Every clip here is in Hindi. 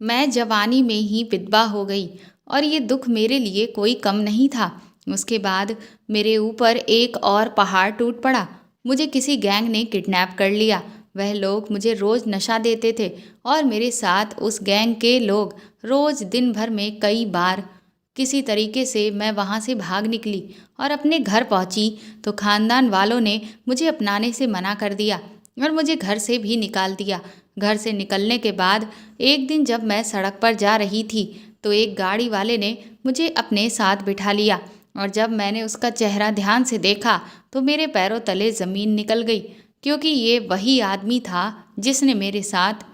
मैं जवानी में ही विधवा हो गई और ये दुख मेरे लिए कोई कम नहीं था। उसके बाद मेरे ऊपर एक और पहाड़ टूट पड़ा। मुझे किसी गैंग ने किडनैप कर लिया। वह लोग मुझे रोज नशा देते थे और मेरे साथ उस गैंग के लोग रोज दिन भर में कई बार किसी तरीके से मैं वहां से भाग निकली और अपने घर पहुंची तो खानदान वालों ने मुझे अपनाने से मना कर दिया और मुझे घर से भी निकाल दिया। घर से निकलने के बाद एक दिन जब मैं सड़क पर जा रही थी तो एक गाड़ी वाले ने मुझे अपने साथ बिठा लिया और जब मैंने उसका चेहरा ध्यान से देखा तो मेरे पैरों तले ज़मीन निकल गई, क्योंकि ये वही आदमी था जिसने मेरे साथ।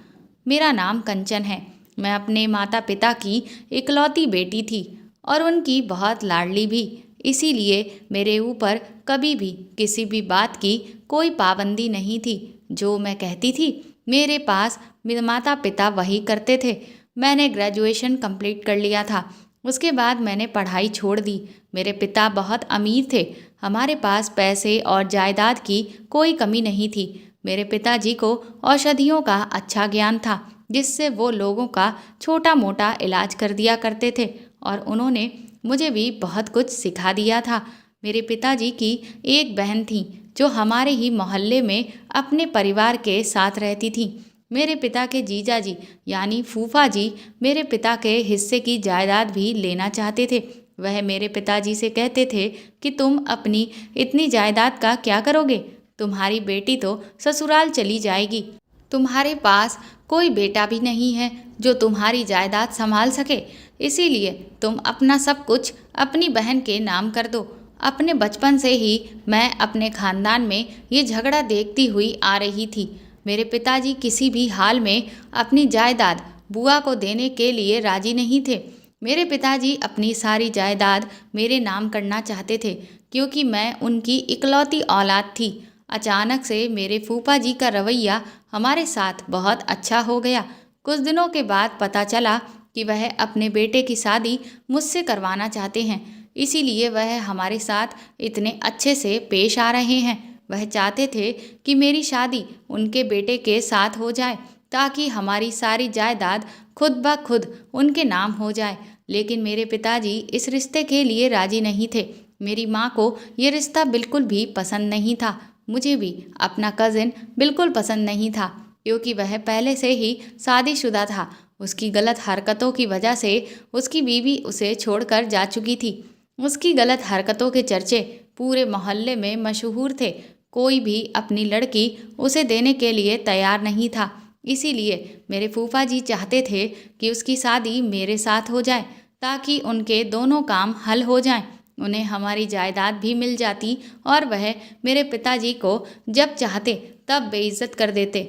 मेरा नाम कंचन है। मैं अपने माता पिता की इकलौती बेटी थी और उनकी बहुत लाडली भी। इसीलिए मेरे ऊपर कभी भी किसी भी बात की कोई पाबंदी नहीं थी। जो मैं कहती थी मेरे पास मेरे माता पिता वही करते थे। मैंने ग्रेजुएशन कंप्लीट कर लिया था। उसके बाद मैंने पढ़ाई छोड़ दी। मेरे पिता बहुत अमीर थे। हमारे पास पैसे और जायदाद की कोई कमी नहीं थी। मेरे पिताजी को औषधियों का अच्छा ज्ञान था, जिससे वो लोगों का छोटा मोटा इलाज कर दिया करते थे और उन्होंने मुझे भी बहुत कुछ सिखा दिया था। मेरे पिताजी की एक बहन थी जो हमारे ही मोहल्ले में अपने परिवार के साथ रहती थी। मेरे पिता के जीजा जी यानी फूफा जी मेरे पिता के हिस्से की जायदाद भी लेना चाहते थे। वह मेरे पिताजी से कहते थे कि तुम अपनी इतनी जायदाद का क्या करोगे? तुम्हारी बेटी तो ससुराल चली जाएगी। तुम्हारे पास कोई बेटा भी नहीं है जो तुम्हारी जायदाद संभाल सके। इसीलिए तुम अपना सब कुछ अपनी बहन के नाम कर दो। अपने बचपन से ही मैं अपने खानदान में ये झगड़ा देखती हुई आ रही थी। मेरे पिताजी किसी भी हाल में अपनी जायदाद बुआ को देने के लिए राजी नहीं थे। मेरे पिताजी अपनी सारी जायदाद मेरे नाम करना चाहते थे, क्योंकि मैं उनकी इकलौती औलाद थी। अचानक से मेरे फूफा जी का रवैया हमारे साथ बहुत अच्छा हो गया। कुछ दिनों के बाद पता चला कि वह अपने बेटे की शादी मुझसे करवाना चाहते हैं। इसीलिए वह हमारे साथ इतने अच्छे से पेश आ रहे हैं। वह चाहते थे कि मेरी शादी उनके बेटे के साथ हो जाए, ताकि हमारी सारी जायदाद खुद ब खुद उनके नाम हो जाए। लेकिन मेरे पिताजी इस रिश्ते के लिए राजी नहीं थे। मेरी माँ को ये रिश्ता बिल्कुल भी पसंद नहीं था। मुझे भी अपना कज़िन बिल्कुल पसंद नहीं था, क्योंकि वह पहले से ही शादीशुदा था। उसकी गलत हरकतों की वजह से उसकी बीवी उसे छोड़कर जा चुकी थी। उसकी गलत हरकतों के चर्चे पूरे मोहल्ले में मशहूर थे। कोई भी अपनी लड़की उसे देने के लिए तैयार नहीं था। इसीलिए मेरे फूफा जी चाहते थे कि उसकी शादी मेरे साथ हो जाए, ताकि उनके दोनों काम हल हो जाएं। उन्हें हमारी जायदाद भी मिल जाती और वह मेरे पिताजी को जब चाहते तब बेइज्जत कर देते।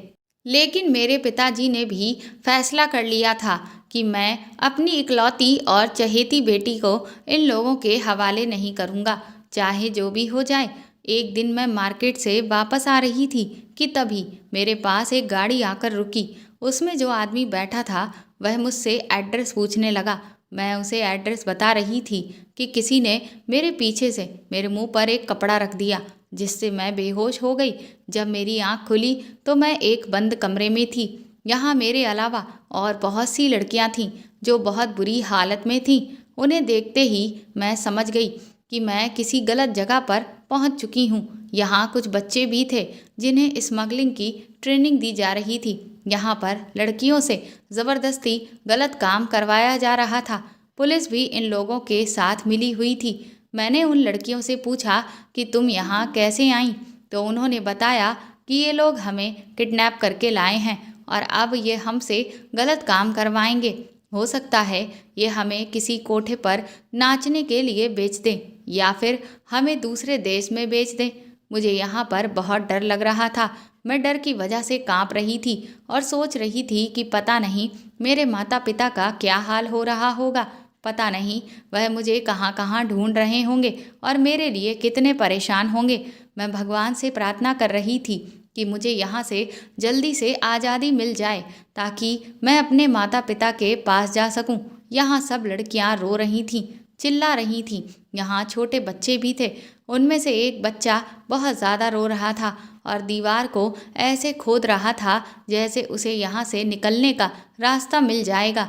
लेकिन मेरे पिताजी ने भी फैसला कर लिया था कि मैं अपनी इकलौती और चहेती बेटी को इन लोगों के हवाले नहीं करूँगा, चाहे जो भी हो जाए। एक दिन मैं मार्केट से वापस आ रही थी कि तभी मेरे पास एक गाड़ी आकर रुकी। उसमें जो आदमी बैठा था वह मुझसे एड्रेस पूछने लगा। मैं उसे एड्रेस बता रही थी कि किसी ने मेरे पीछे से मेरे मुंह पर एक कपड़ा रख दिया, जिससे मैं बेहोश हो गई। जब मेरी आंख खुली तो मैं एक बंद कमरे में थी। यहाँ मेरे अलावा और बहुत सी लड़कियाँ थीं जो बहुत बुरी हालत में थीं। उन्हें देखते ही मैं समझ गई कि मैं किसी गलत जगह पर पहुँच चुकी हूँ। यहाँ कुछ बच्चे भी थे जिन्हें स्मगलिंग की ट्रेनिंग दी जा रही थी। यहाँ पर लड़कियों से ज़बरदस्ती गलत काम करवाया जा रहा था। पुलिस भी इन लोगों के साथ मिली हुई थी। मैंने उन लड़कियों से पूछा कि तुम यहाँ कैसे आईं, तो उन्होंने बताया कि ये लोग हमें किडनैप करके लाए हैं और अब ये हमसे गलत काम करवाएंगे। हो सकता है ये हमें किसी कोठे पर नाचने के लिए बेच दें या फिर हमें दूसरे देश में बेच दें। मुझे यहाँ पर बहुत डर लग रहा था। मैं डर की वजह से कांप रही थी और सोच रही थी कि पता नहीं मेरे माता पिता का क्या हाल हो रहा होगा। पता नहीं वह मुझे कहाँ कहाँ ढूंढ रहे होंगे और मेरे लिए कितने परेशान होंगे। मैं भगवान से प्रार्थना कर रही थी कि मुझे यहाँ से जल्दी से आज़ादी मिल जाए, ताकि मैं अपने माता पिता के पास जा सकूं। यहाँ सब लड़कियाँ रो रही थीं, चिल्ला रही थीं। यहाँ छोटे बच्चे भी थे। उनमें से एक बच्चा बहुत ज़्यादा रो रहा था और दीवार को ऐसे खोद रहा था जैसे उसे यहाँ से निकलने का रास्ता मिल जाएगा।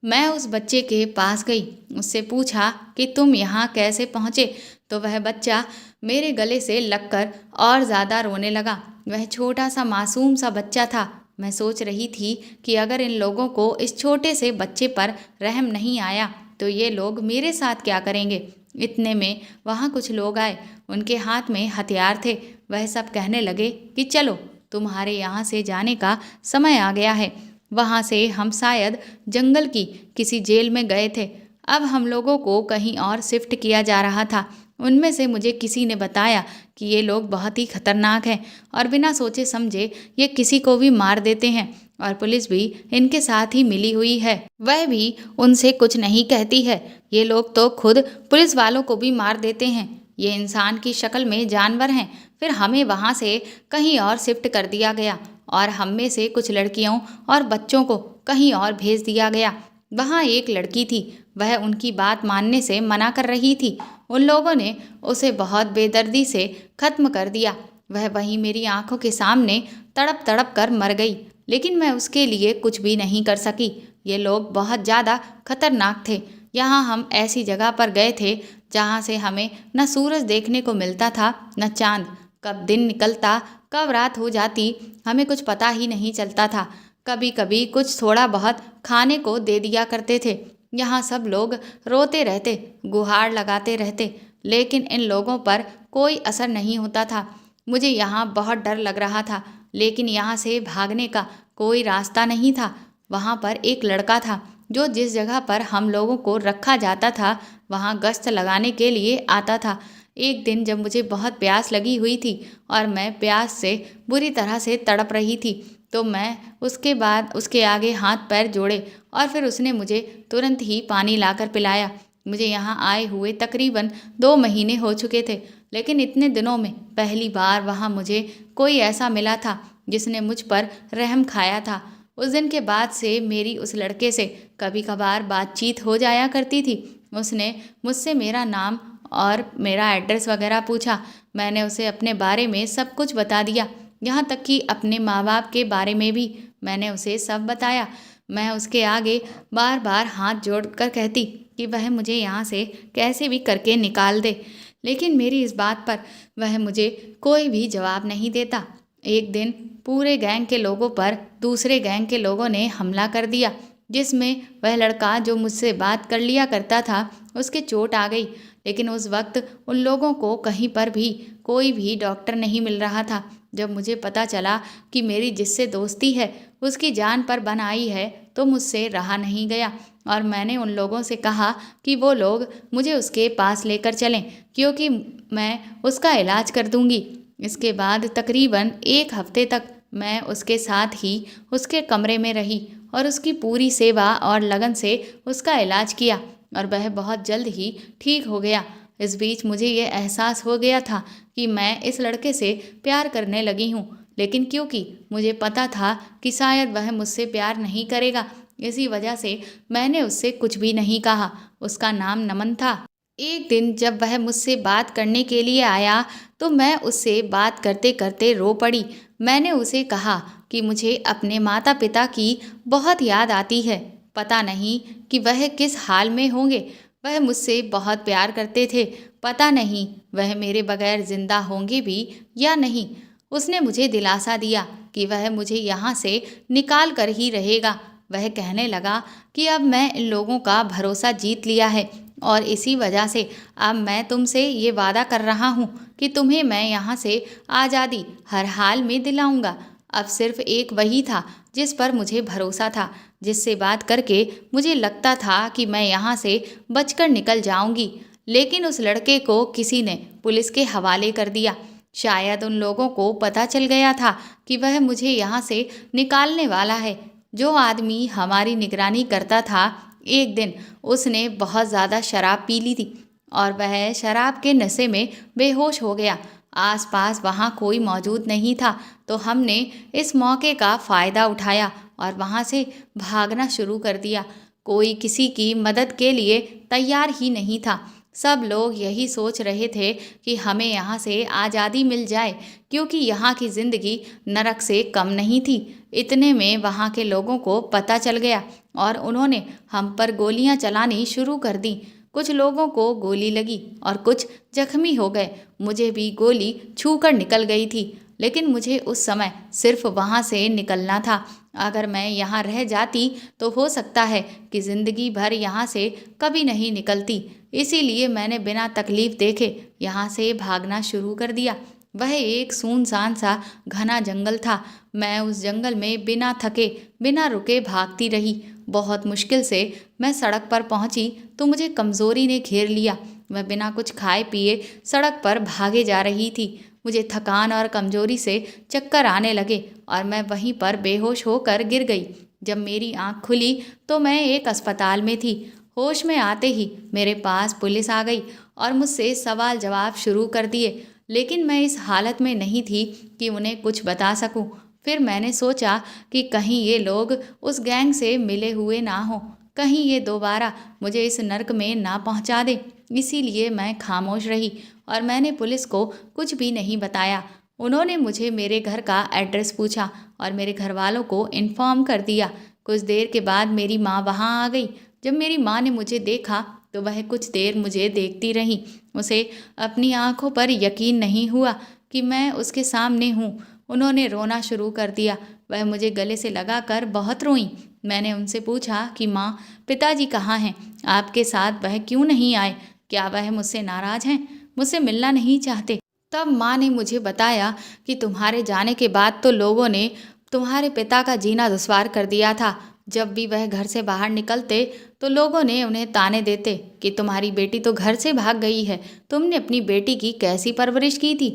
मैं उस बच्चे के पास गई, उससे पूछा कि तुम यहाँ कैसे पहुँचे, तो वह बच्चा मेरे गले से लगकर और ज़्यादा रोने लगा। वह छोटा सा मासूम सा बच्चा था। मैं सोच रही थी कि अगर इन लोगों को इस छोटे से बच्चे पर रहम नहीं आया तो ये लोग मेरे साथ क्या करेंगे। इतने में वहाँ कुछ लोग आए, उनके हाथ में हथियार थे। वह सब कहने लगे कि चलो, तुम्हारे यहाँ से जाने का समय आ गया है। वहाँ से हम शायद जंगल की किसी जेल में गए थे। अब हम लोगों को कहीं और शिफ्ट किया जा रहा था। उनमें से मुझे किसी ने बताया कि ये लोग बहुत ही खतरनाक हैं और बिना सोचे समझे ये किसी को भी मार देते हैं और पुलिस भी इनके साथ ही मिली हुई है। वह भी उनसे कुछ नहीं कहती है। ये लोग तो खुद पुलिस वालों को भी मार देते हैं। ये इंसान की शक्ल में जानवर हैं। फिर हमें वहाँ से कहीं और शिफ्ट कर दिया गया और हम में से कुछ लड़कियों और बच्चों को कहीं और भेज दिया गया। वहाँ एक लड़की थी, वह उनकी बात मानने से मना कर रही थी। उन लोगों ने उसे बहुत बेदर्दी से खत्म कर दिया। वह वहीं मेरी आंखों के सामने तड़प तड़प कर मर गई, लेकिन मैं उसके लिए कुछ भी नहीं कर सकी। ये लोग बहुत ज़्यादा खतरनाक थे। यहाँ हम ऐसी जगह पर गए थे जहाँ से हमें न सूरज देखने को मिलता था न चांद। कब दिन निकलता कब रात हो जाती हमें कुछ पता ही नहीं चलता था। कभी कभी कुछ थोड़ा बहुत खाने को दे दिया करते थे। यहाँ सब लोग रोते रहते, गुहार लगाते रहते, लेकिन इन लोगों पर कोई असर नहीं होता था। मुझे यहाँ बहुत डर लग रहा था, लेकिन यहाँ से भागने का कोई रास्ता नहीं था। वहाँ पर एक लड़का था जो जिस जगह पर हम लोगों को रखा जाता था वहाँ गश्त लगाने के लिए आता था। एक दिन जब मुझे बहुत प्यास लगी हुई थी और मैं प्यास से बुरी तरह से तड़प रही थी, तो मैं उसके आगे हाथ पैर जोड़े और फिर उसने मुझे तुरंत ही पानी लाकर पिलाया। मुझे यहाँ आए हुए तकरीबन 2 महीने हो चुके थे, लेकिन इतने दिनों में पहली बार वहाँ मुझे कोई ऐसा मिला था जिसने मुझ पर रहम खाया था। उस दिन के बाद से मेरी उस लड़के से कभी कभार बातचीत हो जाया करती थी। उसने मुझसे मेरा नाम और मेरा एड्रेस वगैरह पूछा। मैंने उसे अपने बारे में सब कुछ बता दिया, यहाँ तक कि अपने माँ बाप के बारे में भी मैंने उसे सब बताया। मैं उसके आगे बार बार हाथ जोड़कर कहती कि वह मुझे यहाँ से कैसे भी करके निकाल दे, लेकिन मेरी इस बात पर वह मुझे कोई भी जवाब नहीं देता। एक दिन पूरे गैंग के लोगों पर दूसरे गैंग के लोगों ने हमला कर दिया, जिसमें वह लड़का जो मुझसे बात कर लिया करता था उसके चोट आ गई। लेकिन उस वक्त उन लोगों को कहीं पर भी कोई भी डॉक्टर नहीं मिल रहा था। जब मुझे पता चला कि मेरी जिससे दोस्ती है उसकी जान पर बन आई है तो मुझसे रहा नहीं गया और मैंने उन लोगों से कहा कि वो लोग मुझे उसके पास लेकर चलें, क्योंकि मैं उसका इलाज कर दूंगी। इसके बाद तकरीबन 1 हफ्ते तक मैं उसके साथ ही उसके कमरे में रही और उसकी पूरी सेवा और लगन से उसका इलाज किया और वह बहुत जल्द ही ठीक हो गया। इस बीच मुझे ये एहसास हो गया था कि मैं इस लड़के से प्यार करने लगी हूँ, लेकिन क्योंकि मुझे पता था कि शायद वह मुझसे प्यार नहीं करेगा, इसी वजह से मैंने उससे कुछ भी नहीं कहा। उसका नाम नमन था। एक दिन जब वह मुझसे बात करने के लिए आया तो मैं उससे बात करते करते रो पड़ी। मैंने उसे कहा कि मुझे अपने माता पिता की बहुत याद आती है। पता नहीं कि वह किस हाल में होंगे। वह मुझसे बहुत प्यार करते थे। पता नहीं वह मेरे बगैर जिंदा होंगे भी या नहीं। उसने मुझे दिलासा दिया कि वह मुझे यहाँ से निकाल कर ही रहेगा। वह कहने लगा कि अब मैं इन लोगों का भरोसा जीत लिया है और इसी वजह से अब मैं तुमसे ये वादा कर रहा हूँ कि तुम्हें मैं यहाँ से आज़ादी हर हाल में दिलाऊंगा। अब सिर्फ एक वही था जिस पर मुझे भरोसा था, जिससे बात करके मुझे लगता था कि मैं यहाँ से बचकर निकल जाऊंगी, लेकिन उस लड़के को किसी ने पुलिस के हवाले कर दिया। शायद उन लोगों को पता चल गया था कि वह मुझे यहाँ से निकालने वाला है। जो आदमी हमारी निगरानी करता था, एक दिन उसने बहुत ज़्यादा शराब पी ली थी और वह शराब के नशे में बेहोश हो गया। आसपास वहाँ कोई मौजूद नहीं था, तो हमने इस मौके का फ़ायदा उठाया और वहाँ से भागना शुरू कर दिया। कोई किसी की मदद के लिए तैयार ही नहीं था। सब लोग यही सोच रहे थे कि हमें यहाँ से आज़ादी मिल जाए, क्योंकि यहाँ की ज़िंदगी नरक से कम नहीं थी। इतने में वहाँ के लोगों को पता चल गया और उन्होंने हम पर गोलियां चलानी शुरू कर दी। कुछ लोगों को गोली लगी और कुछ जख्मी हो गए। मुझे भी गोली छू कर निकल गई थी, लेकिन मुझे उस समय सिर्फ वहाँ से निकलना था। अगर मैं यहाँ रह जाती तो हो सकता है कि ज़िंदगी भर यहाँ से कभी नहीं निकलती। इसीलिए मैंने बिना तकलीफ देखे यहाँ से भागना शुरू कर दिया। वह एक सुनसान सा घना जंगल था। मैं उस जंगल में बिना थके बिना रुके भागती रही। बहुत मुश्किल से मैं सड़क पर पहुंची तो मुझे कमज़ोरी ने घेर लिया। मैं बिना कुछ खाए पिए सड़क पर भागे जा रही थी। मुझे थकान और कमजोरी से चक्कर आने लगे और मैं वहीं पर बेहोश होकर गिर गई। जब मेरी आंख खुली तो मैं एक अस्पताल में थी। होश में आते ही मेरे पास पुलिस आ गई और मुझसे सवाल जवाब शुरू कर दिए, लेकिन मैं इस हालत में नहीं थी कि उन्हें कुछ बता सकूं। फिर मैंने सोचा कि कहीं ये लोग उस गैंग से मिले हुए ना हो, कहीं ये दोबारा मुझे इस नर्क में ना पहुंचा दे। इसीलिए मैं खामोश रही और मैंने पुलिस को कुछ भी नहीं बताया। उन्होंने मुझे मेरे घर का एड्रेस पूछा और मेरे घर वालों को इन्फॉर्म कर दिया। कुछ देर के बाद मेरी माँ वहाँ आ गई। जब मेरी माँ ने मुझे देखा तो वह कुछ देर मुझे देखती रही। उसे अपनी आंखों पर यकीन नहीं हुआ कि मैं उसके सामने हूँ। उन्होंने रोना शुरू कर दिया। वह मुझे गले से लगाकर बहुत रोईं। मैंने उनसे पूछा कि माँ, पिताजी कहाँ हैं? आपके साथ वह क्यों नहीं आए? क्या वह मुझसे नाराज हैं? मुझसे मिलना नहीं चाहते? तब माँ ने मुझे बताया कि तुम्हारे जाने के बाद तो लोगों ने तुम्हारे पिता का जीना दुश्वार कर दिया था। जब भी वह घर से बाहर निकलते तो लोगों ने उन्हें ताने देते कि तुम्हारी बेटी तो घर से भाग गई है, तुमने अपनी बेटी की कैसी परवरिश की थी,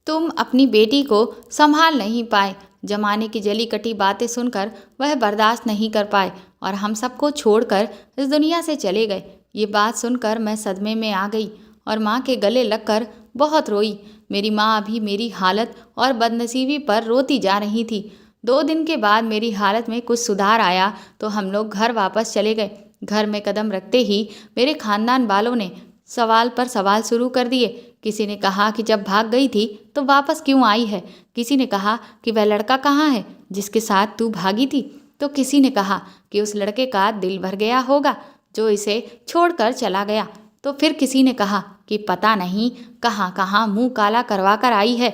तुम अपनी बेटी को संभाल नहीं पाए। जमाने की जली कटी बातें सुनकर वह बर्दाश्त नहीं कर पाए और हम सबको छोड़कर इस दुनिया से चले गए। ये बात सुनकर मैं सदमे में आ गई और माँ के गले लगकर बहुत रोई। मेरी माँ अभी मेरी हालत और बदनसीबी पर रोती जा रही थी। 2 दिन के बाद मेरी हालत में कुछ सुधार आया तो हम लोग घर वापस चले गए। घर में कदम रखते ही मेरे खानदान वालों ने सवाल पर सवाल शुरू कर दिए। किसी ने कहा कि जब भाग गई थी तो वापस क्यों आई है? किसी ने कहा कि वह लड़का कहाँ है जिसके साथ तू भागी थी? तो किसी ने कहा कि उस लड़के का दिल भर गया होगा जो इसे छोड़कर चला गया। तो फिर किसी ने कहा कि पता नहीं कहाँ कहाँ मुंह काला करवा कर आई है।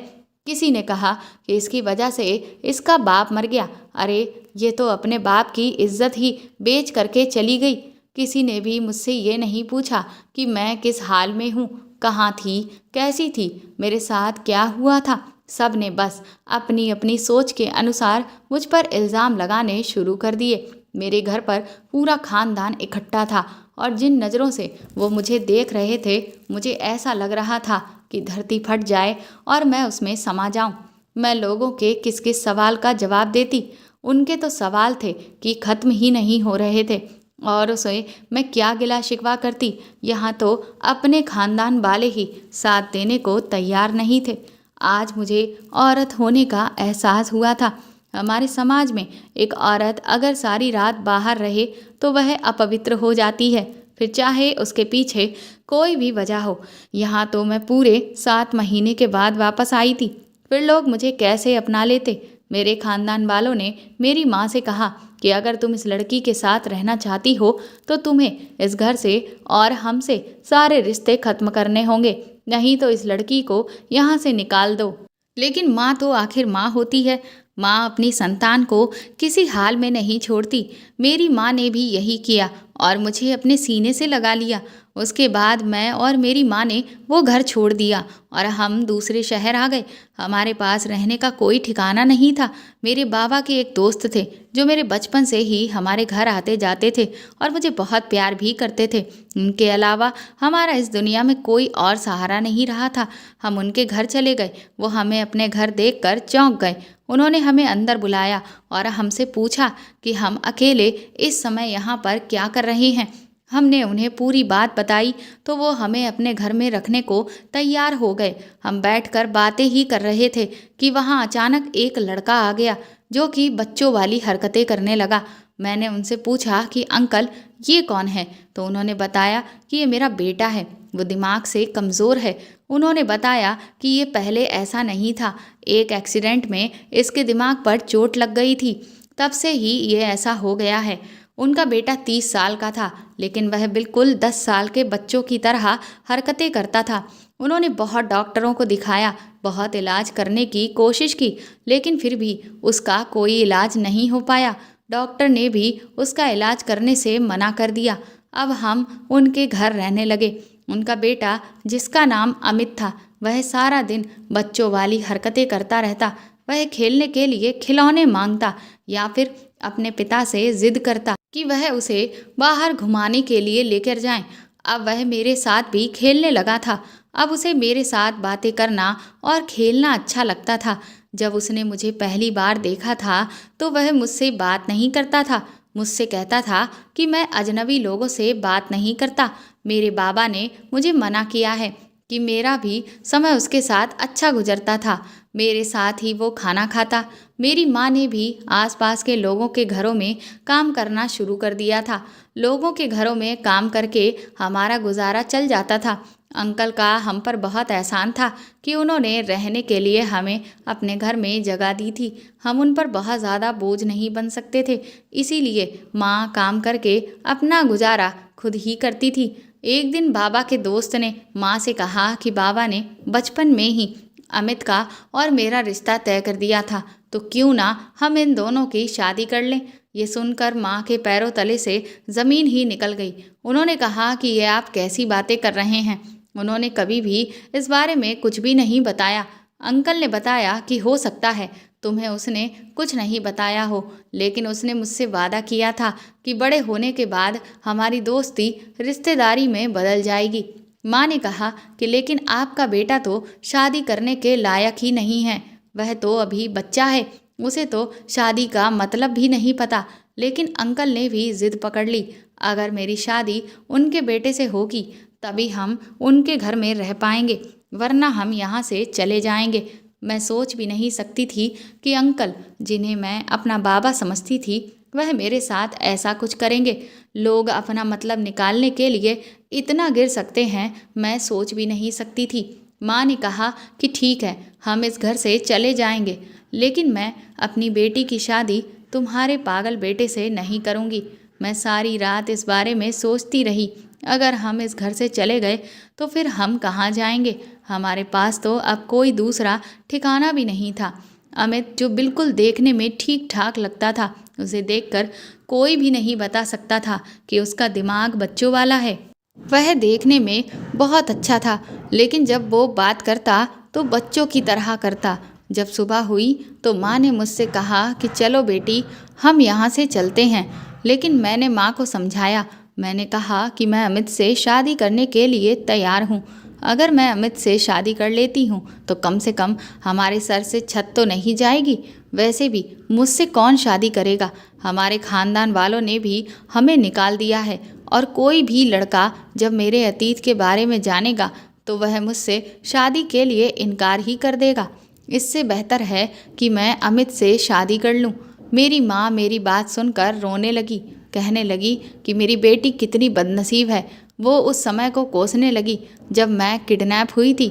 किसी ने कहा कि इसकी वजह से इसका बाप मर गया। अरे ये तो अपने बाप की इज्जत ही बेच करके चली गई। किसी ने भी मुझसे ये नहीं पूछा कि मैं किस हाल में हूँ, कहाँ थी, कैसी थी, मेरे साथ क्या हुआ था। सब ने बस अपनी अपनी सोच के अनुसार मुझ पर इल्ज़ाम लगाने शुरू कर दिए। मेरे घर पर पूरा खानदान इकट्ठा था और जिन नज़रों से वो मुझे देख रहे थे, मुझे ऐसा लग रहा था कि धरती फट जाए और मैं उसमें समा जाऊं। मैं लोगों के किस किस सवाल का जवाब देती। उनके तो सवाल थे कि ख़त्म ही नहीं हो रहे थे और उसे मैं क्या गिला शिकवा करती। यहाँ तो अपने खानदान वाले ही साथ देने को तैयार नहीं थे। आज मुझे औरत होने का एहसास हुआ था। हमारे समाज में एक औरत अगर सारी रात बाहर रहे तो वह अपवित्र हो जाती है, फिर चाहे उसके पीछे कोई भी वजह हो। यहाँ तो मैं पूरे 7 महीने के बाद वापस आई थी, फिर लोग मुझे कैसे अपना लेते। मेरे खानदान वालों ने मेरी माँ से कहा कि अगर तुम इस लड़की के साथ रहना चाहती हो तो तुम्हें इस घर से और हमसे सारे रिश्ते खत्म करने होंगे, नहीं तो इस लड़की को यहाँ से निकाल दो। लेकिन माँ तो आखिर माँ होती है। माँ अपनी संतान को किसी हाल में नहीं छोड़ती। मेरी माँ ने भी यही किया और मुझे अपने सीने से लगा लिया। उसके बाद मैं और मेरी माँ ने वो घर छोड़ दिया और हम दूसरे शहर आ गए। हमारे पास रहने का कोई ठिकाना नहीं था। मेरे बाबा के एक दोस्त थे जो मेरे बचपन से ही हमारे घर आते जाते थे और मुझे बहुत प्यार भी करते थे। उनके अलावा हमारा इस दुनिया में कोई और सहारा नहीं रहा था। हम उनके घर चले गए। वो हमें अपने घर देखकर चौंक गए। उन्होंने हमें अंदर बुलाया और हमसे पूछा कि हम अकेले इस समय यहाँ पर क्या कर रहे हैं। हमने उन्हें पूरी बात बताई तो वो हमें अपने घर में रखने को तैयार हो गए। हम बैठकर बातें ही कर रहे थे कि वहाँ अचानक एक लड़का आ गया जो कि बच्चों वाली हरकतें करने लगा। मैंने उनसे पूछा कि अंकल ये कौन है, तो उन्होंने बताया कि ये मेरा बेटा है, वो दिमाग से कमज़ोर है। उन्होंने बताया कि ये पहले ऐसा नहीं था, एक एक्सीडेंट में इसके दिमाग पर चोट लग गई थी, तब से ही ये ऐसा हो गया है। उनका बेटा 30 साल का था, लेकिन वह बिल्कुल 10 साल के बच्चों की तरह हरकतें करता था। उन्होंने बहुत डॉक्टरों को दिखाया, बहुत इलाज करने की कोशिश की, लेकिन फिर भी उसका कोई इलाज नहीं हो पाया। डॉक्टर ने भी उसका इलाज करने से मना कर दिया। अब हम उनके घर रहने लगे। उनका बेटा, जिसका नाम अमित था, वह सारा दिन बच्चों वाली हरकतें करता रहता। वह खेलने के लिए खिलौने मांगता या फिर अपने पिता से जिद करता कि वह उसे बाहर घुमाने के लिए लेकर जाएं। अब वह मेरे साथ भी खेलने लगा था। अब उसे मेरे साथ बातें करना और खेलना अच्छा लगता था। जब उसने मुझे पहली बार देखा था तो वह मुझसे बात नहीं करता था। मुझसे कहता था कि मैं अजनबी लोगों से बात नहीं करता। मेरे बाबा ने मुझे मना किया है कि मेरा भी समय उसके साथ अच्छा गुजरता था। मेरे साथ ही वो खाना खाता। मेरी माँ ने भी आसपास के लोगों के घरों में काम करना शुरू कर दिया था। लोगों के घरों में काम करके हमारा गुजारा चल जाता था। अंकल का हम पर बहुत एहसान था कि उन्होंने रहने के लिए हमें अपने घर में जगह दी थी। हम उन पर बहुत ज़्यादा बोझ नहीं बन सकते थे, इसीलिए माँ काम करके अपना गुजारा खुद ही करती थी। एक दिन बाबा के दोस्त ने माँ से कहा कि बाबा ने बचपन में ही अमित का और मेरा रिश्ता तय कर दिया था, तो क्यों ना हम इन दोनों की शादी कर लें। ये सुनकर माँ के पैरों तले से ज़मीन ही निकल गई। उन्होंने कहा कि ये आप कैसी बातें कर रहे हैं। उन्होंने कभी भी इस बारे में कुछ भी नहीं बताया। अंकल ने बताया कि हो सकता है तुम्हें उसने कुछ नहीं बताया हो, लेकिन उसने मुझसे वादा किया था कि बड़े होने के बाद हमारी दोस्ती रिश्तेदारी में बदल जाएगी। माँ ने कहा कि लेकिन आपका बेटा तो शादी करने के लायक ही नहीं है, वह तो अभी बच्चा है, उसे तो शादी का मतलब भी नहीं पता। लेकिन अंकल ने भी जिद पकड़ ली, अगर मेरी शादी उनके बेटे से होगी तभी हम उनके घर में रह पाएंगे, वरना हम यहाँ से चले जाएंगे। मैं सोच भी नहीं सकती थी कि अंकल, जिन्हें मैं अपना बाबा समझती थी, वह मेरे साथ ऐसा कुछ करेंगे। लोग अपना मतलब निकालने के लिए इतना गिर सकते हैं, मैं सोच भी नहीं सकती थी। माँ ने कहा कि ठीक है, हम इस घर से चले जाएंगे, लेकिन मैं अपनी बेटी की शादी तुम्हारे पागल बेटे से नहीं करूँगी। मैं सारी रात इस बारे में सोचती रही। अगर हम इस घर से चले गए तो फिर हम कहाँ जाएंगे? हमारे पास तो अब कोई दूसरा ठिकाना भी नहीं था। अमित, जो बिल्कुल देखने में ठीक ठाक लगता था, उसे देखकर कोई भी नहीं बता सकता था कि उसका दिमाग बच्चों वाला है। वह देखने में बहुत अच्छा था, लेकिन जब वो बात करता तो बच्चों की तरह करता। जब सुबह हुई तो माँ ने मुझसे कहा कि चलो बेटी, हम यहाँ से चलते हैं। लेकिन मैंने माँ को समझाया। मैंने कहा कि मैं अमित से शादी करने के लिए तैयार हूँ। अगर मैं अमित से शादी कर लेती हूँ तो कम से कम हमारे सर से छत तो नहीं जाएगी। वैसे भी मुझसे कौन शादी करेगा? हमारे खानदान वालों ने भी हमें निकाल दिया है, और कोई भी लड़का जब मेरे अतीत के बारे में जानेगा तो वह मुझसे शादी के लिए इनकार ही कर देगा। इससे बेहतर है कि मैं अमित से शादी कर लूँ। मेरी माँ मेरी बात सुनकर रोने लगी, कहने लगी कि मेरी बेटी कितनी बदनसीब है। वो उस समय को कोसने लगी जब मैं किडनैप हुई थी।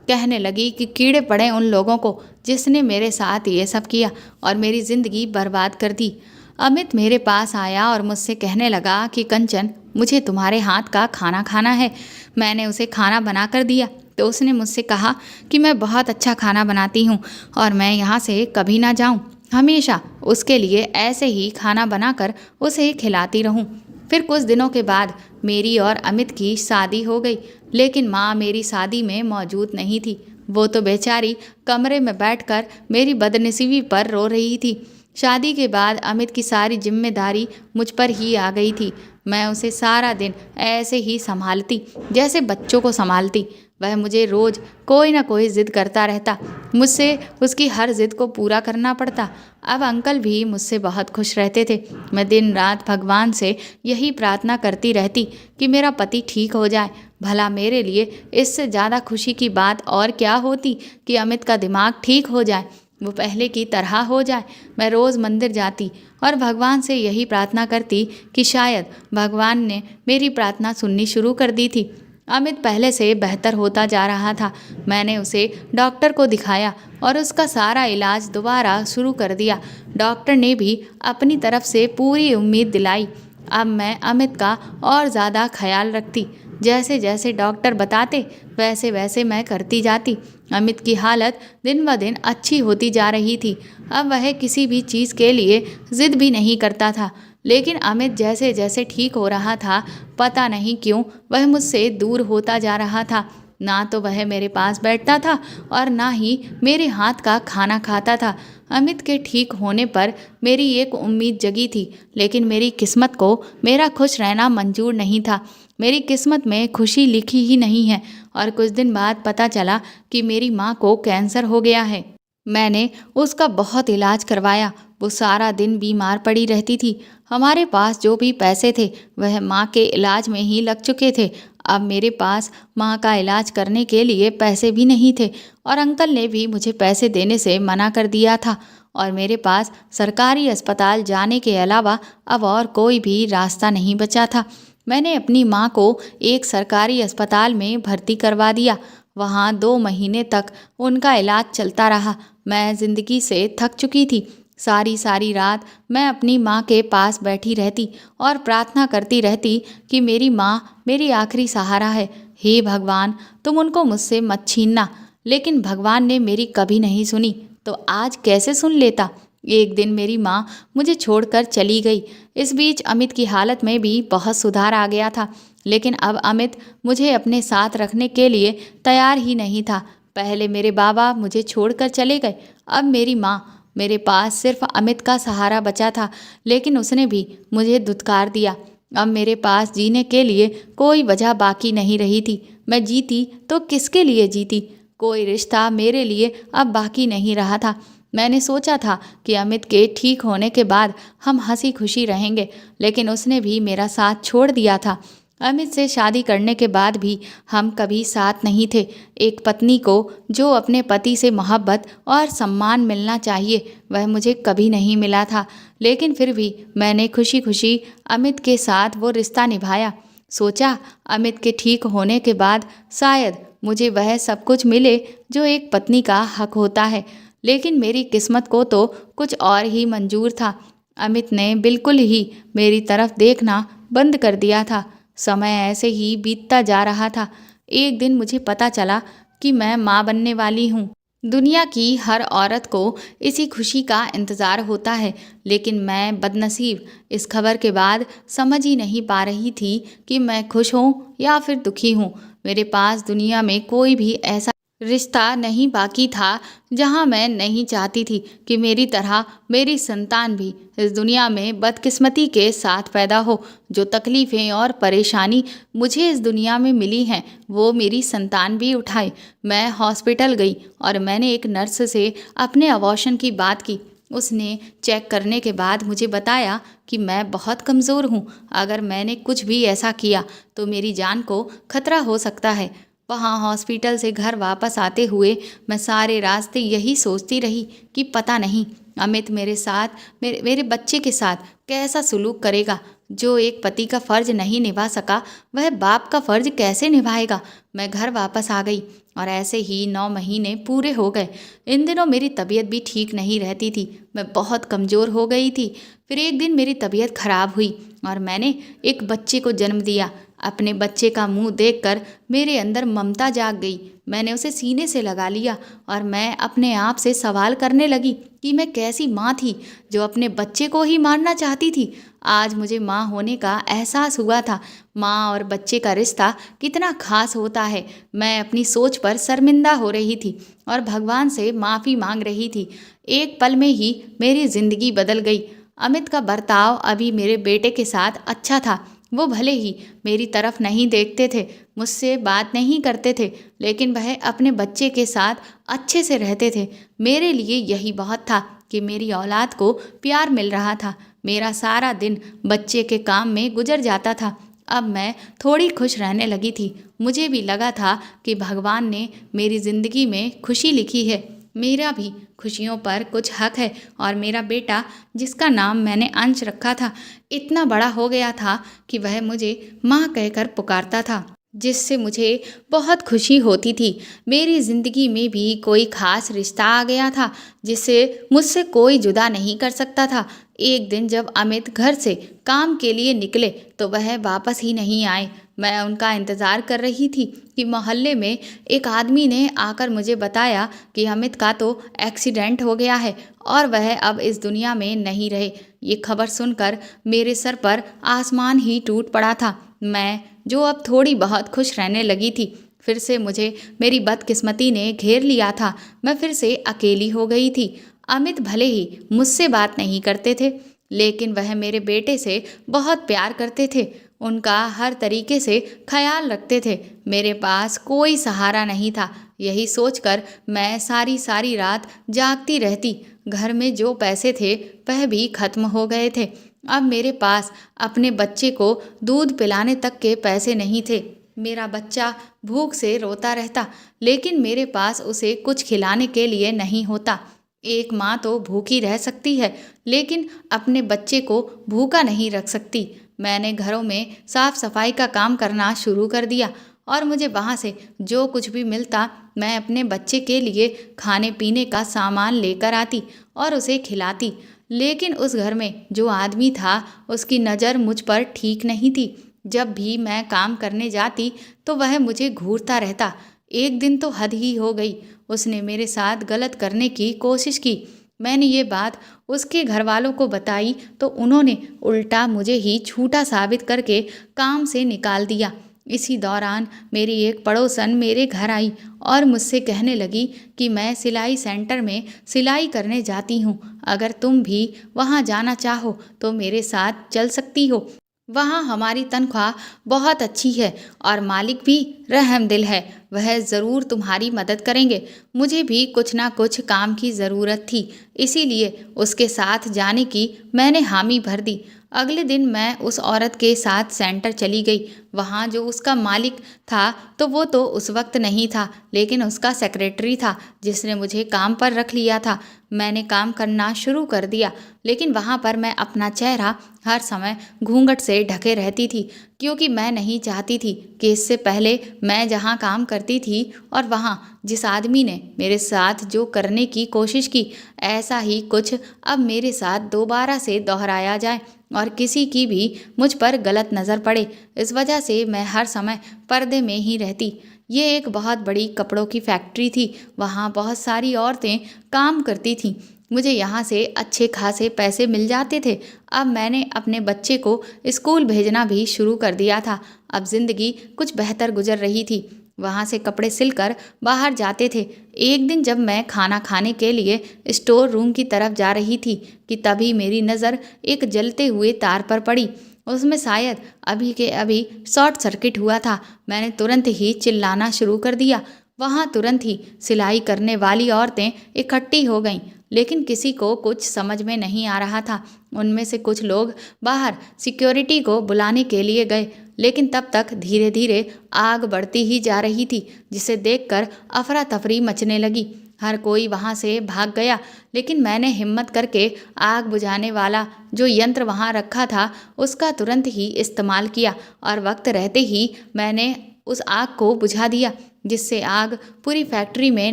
कहने लगी कि कीड़े पड़े उन लोगों को जिसने मेरे साथ ये सब किया और मेरी ज़िंदगी बर्बाद कर दी। अमित मेरे पास आया और मुझसे कहने लगा कि कंचन, मुझे तुम्हारे हाथ का खाना खाना है। मैंने उसे खाना बना कर दिया तो उसने मुझसे कहा कि मैं बहुत अच्छा खाना बनाती हूँ और मैं यहाँ से कभी ना जाऊँ, हमेशा उसके लिए ऐसे ही खाना बनाकर उसे खिलाती रहूं। फिर कुछ दिनों के बाद मेरी और अमित की शादी हो गई, लेकिन माँ मेरी शादी में मौजूद नहीं थी। वो तो बेचारी कमरे में बैठकर मेरी बदनसीबी पर रो रही थी। शादी के बाद अमित की सारी जिम्मेदारी मुझ पर ही आ गई थी। मैं उसे सारा दिन ऐसे ही संभालती जैसे बच्चों को संभालती। वह मुझे रोज़ कोई ना कोई ज़िद करता रहता, मुझसे उसकी हर ज़िद को पूरा करना पड़ता। अब अंकल भी मुझसे बहुत खुश रहते थे। मैं दिन रात भगवान से यही प्रार्थना करती रहती कि मेरा पति ठीक हो जाए। भला मेरे लिए इससे ज़्यादा खुशी की बात और क्या होती कि अमित का दिमाग ठीक हो जाए। वो पहले की तरह हो जाए। मैं रोज़ मंदिर जाती और भगवान से यही प्रार्थना करती कि शायद भगवान ने मेरी प्रार्थना सुननी शुरू कर दी थी। अमित पहले से बेहतर होता जा रहा था। मैंने उसे डॉक्टर को दिखाया और उसका सारा इलाज दोबारा शुरू कर दिया। डॉक्टर ने भी अपनी तरफ से पूरी उम्मीद दिलाई। अब मैं अमित का और ज़्यादा ख्याल रखती। जैसे जैसे डॉक्टर बताते वैसे वैसे मैं करती जाती। अमित की हालत दिन ब दिन अच्छी होती जा रही थी। अब वह किसी भी चीज़ के लिए ज़िद भी नहीं करता था। लेकिन अमित जैसे जैसे ठीक हो रहा था, पता नहीं क्यों वह मुझसे दूर होता जा रहा था। ना तो वह मेरे पास बैठता था और ना ही मेरे हाथ का खाना खाता था। अमित के ठीक होने पर मेरी एक उम्मीद जगी थी, लेकिन मेरी किस्मत को मेरा खुश रहना मंजूर नहीं था। मेरी किस्मत में खुशी लिखी ही नहीं है। और कुछ दिन बाद पता चला कि मेरी माँ को कैंसर हो गया है। मैंने उसका बहुत इलाज करवाया। वो सारा दिन बीमार पड़ी रहती थी। हमारे पास जो भी पैसे थे वह माँ के इलाज में ही लग चुके थे। अब मेरे पास माँ का इलाज करने के लिए पैसे भी नहीं थे और अंकल ने भी मुझे पैसे देने से मना कर दिया था। और मेरे पास सरकारी अस्पताल जाने के अलावा अब और कोई भी रास्ता नहीं बचा था। मैंने अपनी माँ को एक सरकारी अस्पताल में भर्ती करवा दिया। वहाँ 2 महीने तक उनका इलाज चलता रहा। मैं ज़िंदगी से थक चुकी थी। सारी सारी रात मैं अपनी माँ के पास बैठी रहती और प्रार्थना करती रहती कि मेरी माँ मेरी आखिरी सहारा है। हे भगवान, तुम उनको मुझसे मत छीनना। लेकिन भगवान ने मेरी कभी नहीं सुनी, तो आज कैसे सुन लेता। एक दिन मेरी माँ मुझे छोड़कर चली गई। इस बीच अमित की हालत में भी बहुत सुधार आ गया था। लेकिन अब अमित मुझे अपने साथ रखने के लिए तैयार ही नहीं था। पहले मेरे बाबा मुझे छोड़कर चले गए, अब मेरी माँ। मेरे पास सिर्फ अमित का सहारा बचा था, लेकिन उसने भी मुझे धुतकार दिया। अब मेरे पास जीने के लिए कोई वजह बाकी नहीं रही थी। मैं जीती तो किसके लिए जीती। कोई रिश्ता मेरे लिए अब बाकी नहीं रहा था। मैंने सोचा था कि अमित के ठीक होने के बाद हम हंसी खुशी रहेंगे, लेकिन उसने भी मेरा साथ छोड़ दिया था। अमित से शादी करने के बाद भी हम कभी साथ नहीं थे। एक पत्नी को जो अपने पति से मोहब्बत और सम्मान मिलना चाहिए वह मुझे कभी नहीं मिला था। लेकिन फिर भी मैंने खुशी खुशी अमित के साथ वो रिश्ता निभाया। सोचा अमित के ठीक होने के बाद शायद मुझे वह सब कुछ मिले जो एक पत्नी का हक होता है। लेकिन मेरी किस्मत को तो कुछ और ही मंजूर था। अमित ने बिल्कुल ही मेरी तरफ देखना बंद कर दिया था। समय ऐसे ही बीतता जा रहा था। एक दिन मुझे पता चला कि मैं माँ बनने वाली हूँ। दुनिया की हर औरत को इसी खुशी का इंतज़ार होता है, लेकिन मैं बदनसीब इस खबर के बाद समझ ही नहीं पा रही थी कि मैं खुश हूँ या फिर दुखी हूँ। मेरे पास दुनिया में कोई भी ऐसा रिश्ता नहीं बाकी था जहाँ मैं नहीं चाहती थी कि मेरी तरह मेरी संतान भी इस दुनिया में बदकिस्मती के साथ पैदा हो। जो तकलीफ़ें और परेशानी मुझे इस दुनिया में मिली हैं वो मेरी संतान भी उठाए। मैं हॉस्पिटल गई और मैंने एक नर्स से अपने अबॉर्शन की बात की। उसने चेक करने के बाद मुझे बताया कि मैं बहुत कमज़ोर हूँ। अगर मैंने कुछ भी ऐसा किया तो मेरी जान को खतरा हो सकता है। वहाँ हॉस्पिटल से घर वापस आते हुए मैं सारे रास्ते यही सोचती रही कि पता नहीं अमित मेरे साथ मेरे बच्चे के साथ कैसा सलूक करेगा। जो एक पति का फ़र्ज नहीं निभा सका वह बाप का फ़र्ज कैसे निभाएगा। मैं घर वापस आ गई और ऐसे ही 9 महीने पूरे हो गए। इन दिनों मेरी तबीयत भी ठीक नहीं रहती थी। मैं बहुत कमज़ोर हो गई थी। फिर एक दिन मेरी तबीयत खराब हुई और मैंने एक बच्चे को जन्म दिया। अपने बच्चे का मुंह देखकर मेरे अंदर ममता जाग गई। मैंने उसे सीने से लगा लिया और मैं अपने आप से सवाल करने लगी कि मैं कैसी माँ थी जो अपने बच्चे को ही मारना चाहती थी। आज मुझे माँ होने का एहसास हुआ था। माँ और बच्चे का रिश्ता कितना खास होता है। मैं अपनी सोच पर शर्मिंदा हो रही थी और भगवान से माफ़ी मांग रही थी। एक पल में ही मेरी ज़िंदगी बदल गई। अमित का बर्ताव अभी मेरे बेटे के साथ अच्छा था। वो भले ही मेरी तरफ नहीं देखते थे, मुझसे बात नहीं करते थे, लेकिन वह अपने बच्चे के साथ अच्छे से रहते थे। मेरे लिए यही बहुत था कि मेरी औलाद को प्यार मिल रहा था। मेरा सारा दिन बच्चे के काम में गुजर जाता था। अब मैं थोड़ी खुश रहने लगी थी। मुझे भी लगा था कि भगवान ने मेरी ज़िंदगी में खुशी लिखी है। मेरा भी खुशियों पर कुछ हक है। और मेरा बेटा, जिसका नाम मैंने अंश रखा था, इतना बड़ा हो गया था कि वह मुझे माँ कहकर पुकारता था, जिससे मुझे बहुत खुशी होती थी। मेरी ज़िंदगी में भी कोई ख़ास रिश्ता आ गया था जिसे मुझसे कोई जुदा नहीं कर सकता था। एक दिन जब अमित घर से काम के लिए निकले तो वह वापस ही नहीं आए। मैं उनका इंतज़ार कर रही थी कि मोहल्ले में एक आदमी ने आकर मुझे बताया कि अमित का तो एक्सीडेंट हो गया है और वह अब इस दुनिया में नहीं रहे। ये खबर सुनकर मेरे सर पर आसमान ही टूट पड़ा था। मैं, जो अब थोड़ी बहुत खुश रहने लगी थी, फिर से मुझे मेरी बदकिस्मती ने घेर लिया था। मैं फिर से अकेली हो गई थी। अमित भले ही मुझसे बात नहीं करते थे, लेकिन वह मेरे बेटे से बहुत प्यार करते थे, उनका हर तरीके से ख्याल रखते थे। मेरे पास कोई सहारा नहीं था। यही सोचकर मैं सारी सारी रात जागती रहती। घर में जो पैसे थे वह भी खत्म हो गए थे। अब मेरे पास अपने बच्चे को दूध पिलाने तक के पैसे नहीं थे। मेरा बच्चा भूख से रोता रहता, लेकिन मेरे पास उसे कुछ खिलाने के लिए नहीं होता। एक माँ तो भूखी रह सकती है, लेकिन अपने बच्चे को भूखा नहीं रख सकती। मैंने घरों में साफ सफाई का काम करना शुरू कर दिया और मुझे वहाँ से जो कुछ भी मिलता मैं अपने बच्चे के लिए खाने पीने का सामान लेकर आती और उसे खिलाती। लेकिन उस घर में जो आदमी था उसकी नज़र मुझ पर ठीक नहीं थी। जब भी मैं काम करने जाती तो वह मुझे घूरता रहता। एक दिन तो हद ही हो गई, उसने मेरे साथ गलत करने की कोशिश की। मैंने ये बात उसके घर वालों को बताई तो उन्होंने उल्टा मुझे ही झूठा साबित करके काम से निकाल दिया। इसी दौरान मेरी एक पड़ोसन मेरे घर आई और मुझसे कहने लगी कि मैं सिलाई सेंटर में सिलाई करने जाती हूँ, अगर तुम भी वहाँ जाना चाहो तो मेरे साथ चल सकती हो। वहाँ हमारी तनख्वाह बहुत अच्छी है और मालिक भी रहमदिल है, वह ज़रूर तुम्हारी मदद करेंगे। मुझे भी कुछ ना कुछ काम की ज़रूरत थी, इसीलिए उसके साथ जाने की मैंने हामी भर दी। अगले दिन मैं उस औरत के साथ सेंटर चली गई। वहाँ जो उसका मालिक था तो वो तो उस वक्त नहीं था, लेकिन उसका सेक्रेटरी था जिसने मुझे काम पर रख लिया था। मैंने काम करना शुरू कर दिया, लेकिन वहाँ पर मैं अपना चेहरा हर समय घूंघट से ढके रहती थी, क्योंकि मैं नहीं चाहती थी कि इससे पहले मैं जहाँ काम करती थी और वहाँ जिस आदमी ने मेरे साथ जो करने की कोशिश की, ऐसा ही कुछ अब मेरे साथ दोबारा से दोहराया जाए और किसी की भी मुझ पर गलत नज़र पड़े। इस वजह से मैं हर समय पर्दे में ही रहती। ये एक बहुत बड़ी कपड़ों की फैक्ट्री थी, वहाँ बहुत सारी औरतें काम करती थीं। मुझे यहाँ से अच्छे खासे पैसे मिल जाते थे। अब मैंने अपने बच्चे को स्कूल भेजना भी शुरू कर दिया था। अब ज़िंदगी कुछ बेहतर गुजर रही थी। वहाँ से कपड़े सिलकर बाहर जाते थे। एक दिन जब मैं खाना खाने के लिए स्टोर रूम की तरफ जा रही थी कि तभी मेरी नज़र एक जलते हुए तार पर पड़ी। उसमें शायद अभी के अभी शॉर्ट सर्किट हुआ था। मैंने तुरंत ही चिल्लाना शुरू कर दिया। वहाँ तुरंत ही सिलाई करने वाली औरतें इकट्ठी हो गईं, लेकिन किसी को कुछ समझ में नहीं आ रहा था। उनमें से कुछ लोग बाहर सिक्योरिटी को बुलाने के लिए गए, लेकिन तब तक धीरे धीरे आग बढ़ती ही जा रही थी, जिसे देखकर अफरा तफरी मचने लगी। हर कोई वहाँ से भाग गया, लेकिन मैंने हिम्मत करके आग बुझाने वाला जो यंत्र वहाँ रखा था उसका तुरंत ही इस्तेमाल किया और वक्त रहते ही मैंने उस आग को बुझा दिया, जिससे आग पूरी फैक्ट्री में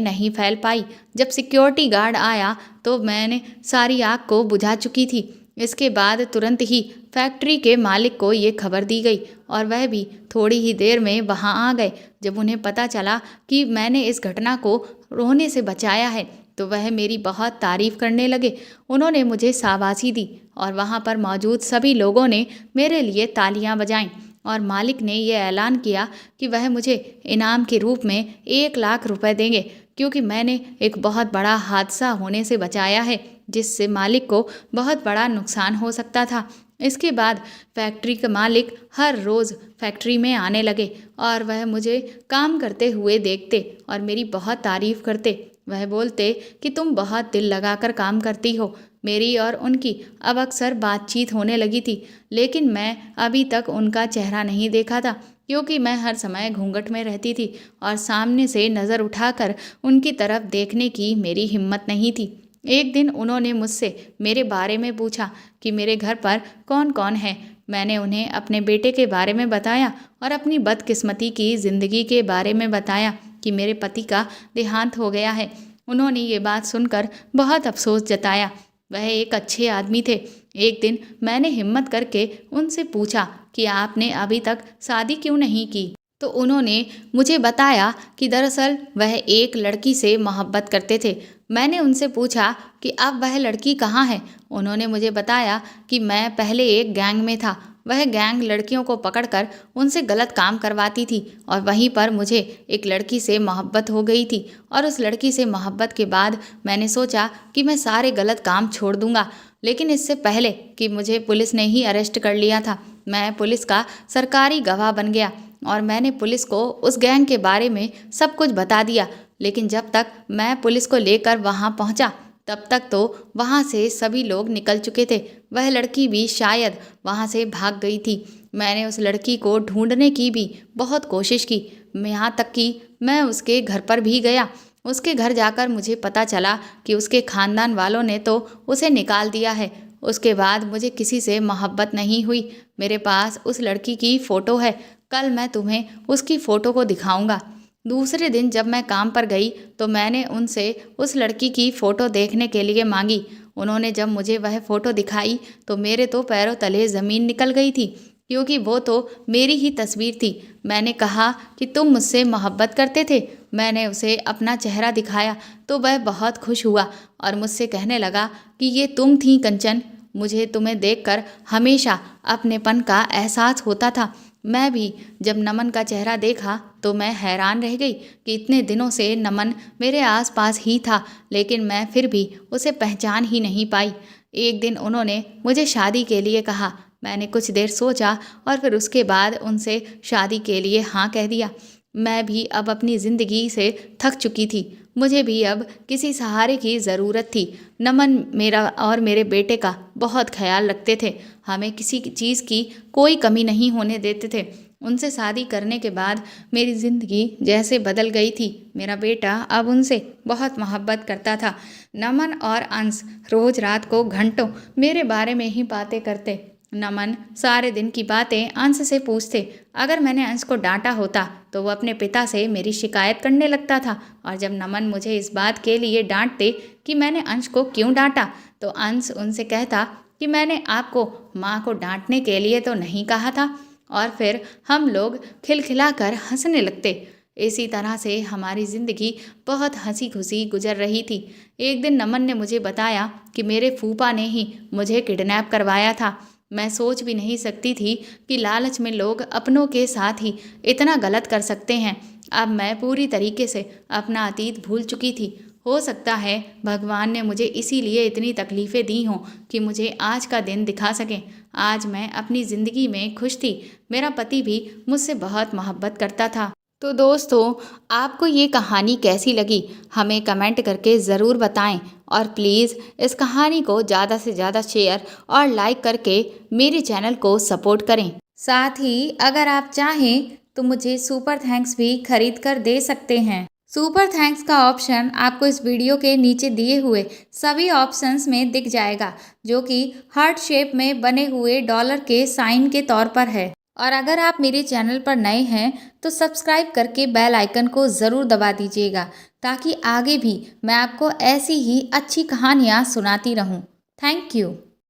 नहीं फैल पाई। जब सिक्योरिटी गार्ड आया तो मैंने सारी आग को बुझा चुकी थी। इसके बाद तुरंत ही फैक्ट्री के मालिक को ये खबर दी गई और वह भी थोड़ी ही देर में वहाँ आ गए। जब उन्हें पता चला कि मैंने इस घटना को रोने से बचाया है तो वह मेरी बहुत तारीफ करने लगे। उन्होंने मुझे शाबाशी दी और वहाँ पर मौजूद सभी लोगों ने मेरे लिए तालियां बजाईं और मालिक ने यह ऐलान किया कि वह मुझे इनाम के रूप में 1 लाख रुपए देंगे, क्योंकि मैंने एक बहुत बड़ा हादसा होने से बचाया है जिससे मालिक को बहुत बड़ा नुकसान हो सकता था। इसके बाद फैक्ट्री के मालिक हर रोज़ फैक्ट्री में आने लगे और वह मुझे काम करते हुए देखते और मेरी बहुत तारीफ करते। वह बोलते कि तुम बहुत दिल लगाकर काम करती हो। मेरी और उनकी अब अक्सर बातचीत होने लगी थी, लेकिन मैं अभी तक उनका चेहरा नहीं देखा था, क्योंकि मैं हर समय घूंघट में रहती थी और सामने से नज़र उठाकर उनकी तरफ देखने की मेरी हिम्मत नहीं थी। एक दिन उन्होंने मुझसे मेरे बारे में पूछा कि मेरे घर पर कौन कौन है। मैंने उन्हें अपने बेटे के बारे में बताया और अपनी बदकिस्मती की ज़िंदगी के बारे में बताया कि मेरे पति का देहांत हो गया है। उन्होंने ये बात सुनकर बहुत अफसोस जताया। वह एक अच्छे आदमी थे। एक दिन मैंने हिम्मत करके उनसे पूछा कि आपने अभी तक शादी क्यों नहीं की? तो उन्होंने मुझे बताया कि दरअसल वह एक लड़की से मोहब्बत करते थे। मैंने उनसे पूछा कि अब वह लड़की कहाँ है? उन्होंने मुझे बताया कि मैं पहले एक गैंग में था। वह गैंग लड़कियों को पकड़कर उनसे गलत काम करवाती थी और वहीं पर मुझे एक लड़की से मोहब्बत हो गई थी और उस लड़की से मोहब्बत के बाद मैंने सोचा कि मैं सारे गलत काम छोड़ दूंगा। लेकिन इससे पहले कि मुझे पुलिस ने ही अरेस्ट कर लिया था, मैं पुलिस का सरकारी गवाह बन गया और मैंने पुलिस को उस गैंग के बारे में सब कुछ बता दिया। लेकिन जब तक मैं पुलिस को लेकर वहां पहुंचा तब तक तो वहां से सभी लोग निकल चुके थे। वह लड़की भी शायद वहां से भाग गई थी। मैंने उस लड़की को ढूंढने की भी बहुत कोशिश की, यहाँ तक कि मैं उसके घर पर भी गया। उसके घर जाकर मुझे पता चला कि उसके खानदान वालों ने तो उसे निकाल दिया है। उसके बाद मुझे किसी से मोहब्बत नहीं हुई। मेरे पास उस लड़की की फ़ोटो है। कल मैं तुम्हें उसकी फ़ोटो को दिखाऊंगा। दूसरे दिन जब मैं काम पर गई तो मैंने उनसे उस लड़की की फ़ोटो देखने के लिए मांगी। उन्होंने जब मुझे वह फ़ोटो दिखाई तो मेरे तो पैरों तले ज़मीन निकल गई थी, क्योंकि वो तो मेरी ही तस्वीर थी। मैंने कहा कि तुम मुझसे मोहब्बत करते थे। मैंने उसे अपना चेहरा दिखाया तो वह बहुत खुश हुआ और मुझसे कहने लगा कि ये तुम थी कंचन। मुझे तुम्हें देखकर हमेशा अपनेपन का एहसास होता था। मैं भी जब नमन का चेहरा देखा तो मैं हैरान रह गई कि इतने दिनों से नमन मेरे आसपास ही था, लेकिन मैं फिर भी उसे पहचान ही नहीं पाई। एक दिन उन्होंने मुझे शादी के लिए कहा। मैंने कुछ देर सोचा और फिर उसके बाद उनसे शादी के लिए हाँ कह दिया। मैं भी अब अपनी ज़िंदगी से थक चुकी थी। मुझे भी अब किसी सहारे की ज़रूरत थी। नमन मेरा और मेरे बेटे का बहुत ख्याल रखते थे। हमें किसी चीज़ की कोई कमी नहीं होने देते थे। उनसे शादी करने के बाद मेरी ज़िंदगी जैसे बदल गई थी। मेरा बेटा अब उनसे बहुत मोहब्बत करता था। नमन और अंश रोज़ रात को घंटों मेरे बारे में ही बातें करते। नमन सारे दिन की बातें अंश से पूछते। अगर मैंने अंश को डांटा होता तो वो अपने पिता से मेरी शिकायत करने लगता था, और जब नमन मुझे इस बात के लिए डांटते कि मैंने अंश को क्यों डांटा तो अंश उनसे कहता कि मैंने आपको माँ को डांटने के लिए तो नहीं कहा था, और फिर हम लोग खिलखिलाकर हंसने लगते। इसी तरह से हमारी ज़िंदगी बहुत हंसी खुशी गुजर रही थी। एक दिन नमन ने मुझे बताया कि मेरे फूफा ने ही मुझे किडनैप करवाया था। मैं सोच भी नहीं सकती थी कि लालच में लोग अपनों के साथ ही इतना गलत कर सकते हैं। अब मैं पूरी तरीके से अपना अतीत भूल चुकी थी। हो सकता है भगवान ने मुझे इसीलिए इतनी तकलीफ़ें दी हों कि मुझे आज का दिन दिखा सकें। आज मैं अपनी ज़िंदगी में खुश थी। मेरा पति भी मुझसे बहुत मोहब्बत करता था। तो दोस्तों, आपको ये कहानी कैसी लगी हमें कमेंट करके ज़रूर बताएं, और प्लीज़ इस कहानी को ज़्यादा से ज़्यादा शेयर और लाइक करके मेरे चैनल को सपोर्ट करें। साथ ही अगर आप चाहें तो मुझे सुपर थैंक्स भी खरीद कर दे सकते हैं। सुपर थैंक्स का ऑप्शन आपको इस वीडियो के नीचे दिए हुए सभी ऑप्शंस में दिख जाएगा, जो कि हार्ट शेप में बने हुए डॉलर के साइन के तौर पर है। और अगर आप मेरे चैनल पर नए हैं तो सब्सक्राइब करके बेल आइकन को ज़रूर दबा दीजिएगा, ताकि आगे भी मैं आपको ऐसी ही अच्छी कहानियाँ सुनाती रहूँ। Thank you.